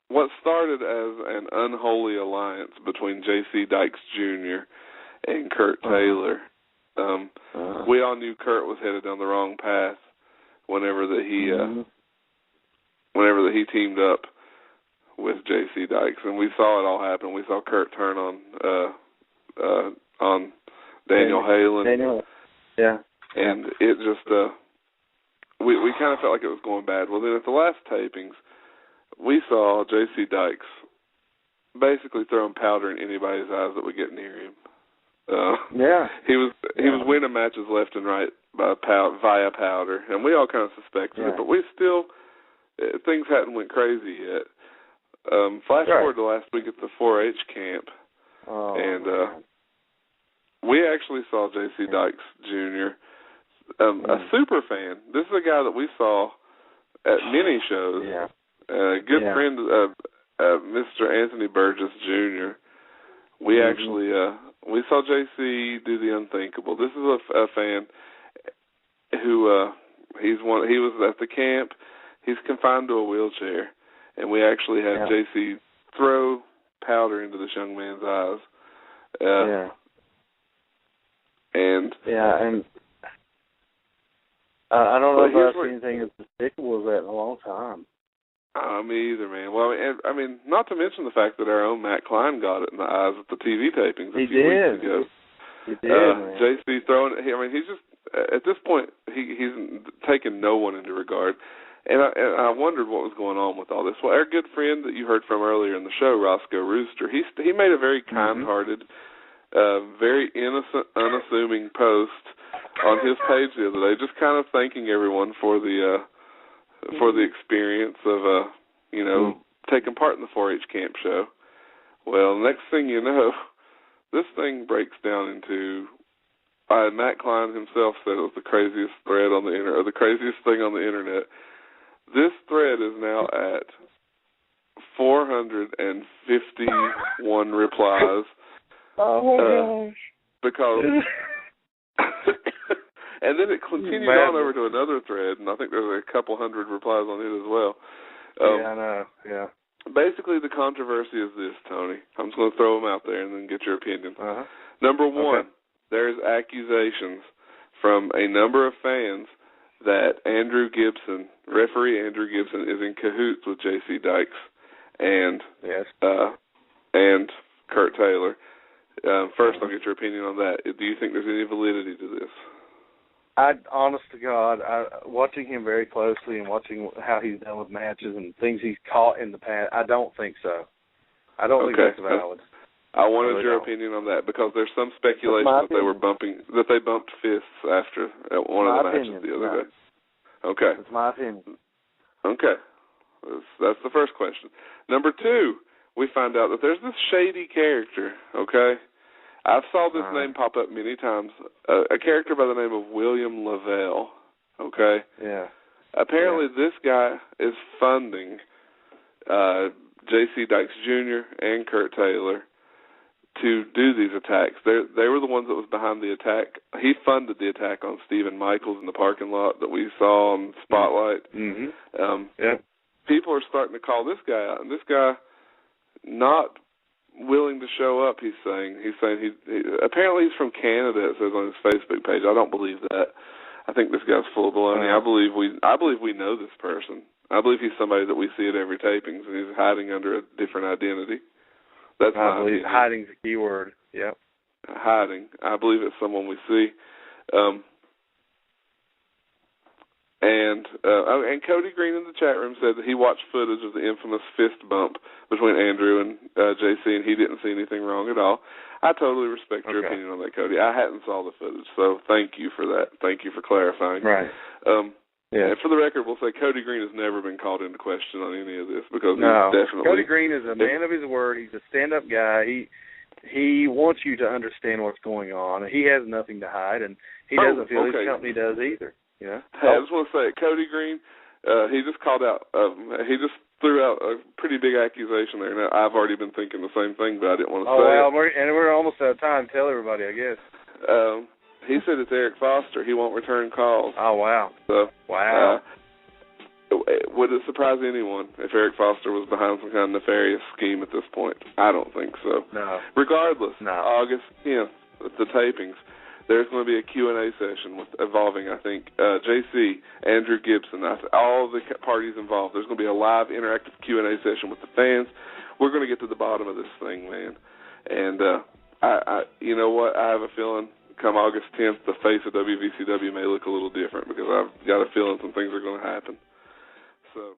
what started as an unholy alliance between J.C. Dykes Jr. and Kurt Taylor. We all knew Kurt was headed down the wrong path whenever that he teamed up with J.C. Dykes, and we saw it all happen. We saw Kurt turn on Daniel Halen. Yeah. And it just we kind of felt like it was going bad. Well, then at the last tapings, we saw J.C. Dykes basically throwing powder in anybody's eyes that would get near him. He was winning matches left and right via powder, and we all kind of suspected it, but we still things hadn't went crazy yet. Flash forward to last week at the 4-H camp, we actually saw J.C. Dykes Jr., a super fan. This is a guy that we saw at many shows. A good friend, Mr. Anthony Burgess Jr. We actually we saw J.C. do the unthinkable. This is a fan who he was at the camp. He's confined to a wheelchair, and we actually had J.C. throw powder into this young man's eyes. And I don't know if I've seen anything as despicable as that in a long time. Me either, man. Well, I mean, not to mention the fact that our own Matt Klein got it in the eyes at the TV tapings a few weeks ago. He did, man. JC throwing it. I mean, he's just, at this point, he's taken no one into regard. And I wondered what was going on with all this. Well, our good friend that you heard from earlier in the show, Roscoe Rooster, he made a very kind-hearted, very innocent, unassuming post on his page the other day, just kind of thanking everyone for the experience of taking part in the 4-H camp show. Well, next thing you know, this thing breaks down into Matt Klein himself said it was the craziest thread on the internet, or the craziest thing on the internet. This thread is now at 451 replies. Oh my gosh! Because, and then it continued on over to another thread, and I think there's a couple hundred replies on it as well. I know. Yeah. Basically, the controversy is this, Tony. I'm just going to throw them out there and then get your opinion. Number one, there's accusations from a number of fans that referee Andrew Gibson, is in cahoots with J.C. Dykes and Kurt Taylor. First, I'll get your opinion on that. Do you think there's any validity to this? Honest to God, watching him very closely and watching how he's done with matches and things he's caught in the past, I don't think so. I don't think that's valid. I wanted your opinion on that because there's some speculation that they bumped fists after at one of the matches the other day. Okay. That's my opinion. Okay. That's the first question. Number two, we find out that there's this shady character, okay? I saw this name pop up many times, a character by the name of William Lavell, okay? Yeah. Apparently this guy is funding J.C. Dykes Jr. and Kurt Taylor to do these attacks. They were the ones that was behind the attack. He funded the attack on Stephen Michaels in the parking lot that we saw on Spotlight. People are starting to call this guy out, and this guy not willing to show up. He's saying he apparently he's from Canada. It says on his Facebook page. I don't believe that. I think this guy's full of baloney. I believe we know this person. I believe he's somebody that we see at every tapings, and he's hiding under a different identity. That's my opinion. Hiding's the key word. Yep. Hiding. I believe it's someone we see. And Cody Green in the chat room said that he watched footage of the infamous fist bump between Andrew and JC, and he didn't see anything wrong at all. I totally respect your opinion on that, Cody. I hadn't saw the footage, so thank you for that. Thank you for clarifying. Right. And for the record, we'll say Cody Green has never been called into question on any of this because he's definitely... Cody Green is a man of his word. He's a stand-up guy. He wants you to understand what's going on. He has nothing to hide, and he doesn't feel his company does either. Yeah. Hey, I just want to say, Cody Green, he just called out, he just threw out a pretty big accusation there. Now, I've already been thinking the same thing, but I didn't want to say it. We're almost out of time. Tell everybody, I guess. He said it's Eric Foster. He won't return calls. Oh, wow. So, wow. would it surprise anyone if Eric Foster was behind some kind of nefarious scheme at this point? I don't think so. No. Regardless, no. August 10th, the tapings, there's going to be a Q&A session involving, I think, JC, Andrew Gibson, all the parties involved. There's going to be a live interactive Q&A session with the fans. We're going to get to the bottom of this thing, man. And I you know what? I have a feeling come August 10th, the face of WVCW may look a little different because I've got a feeling some things are going to happen. So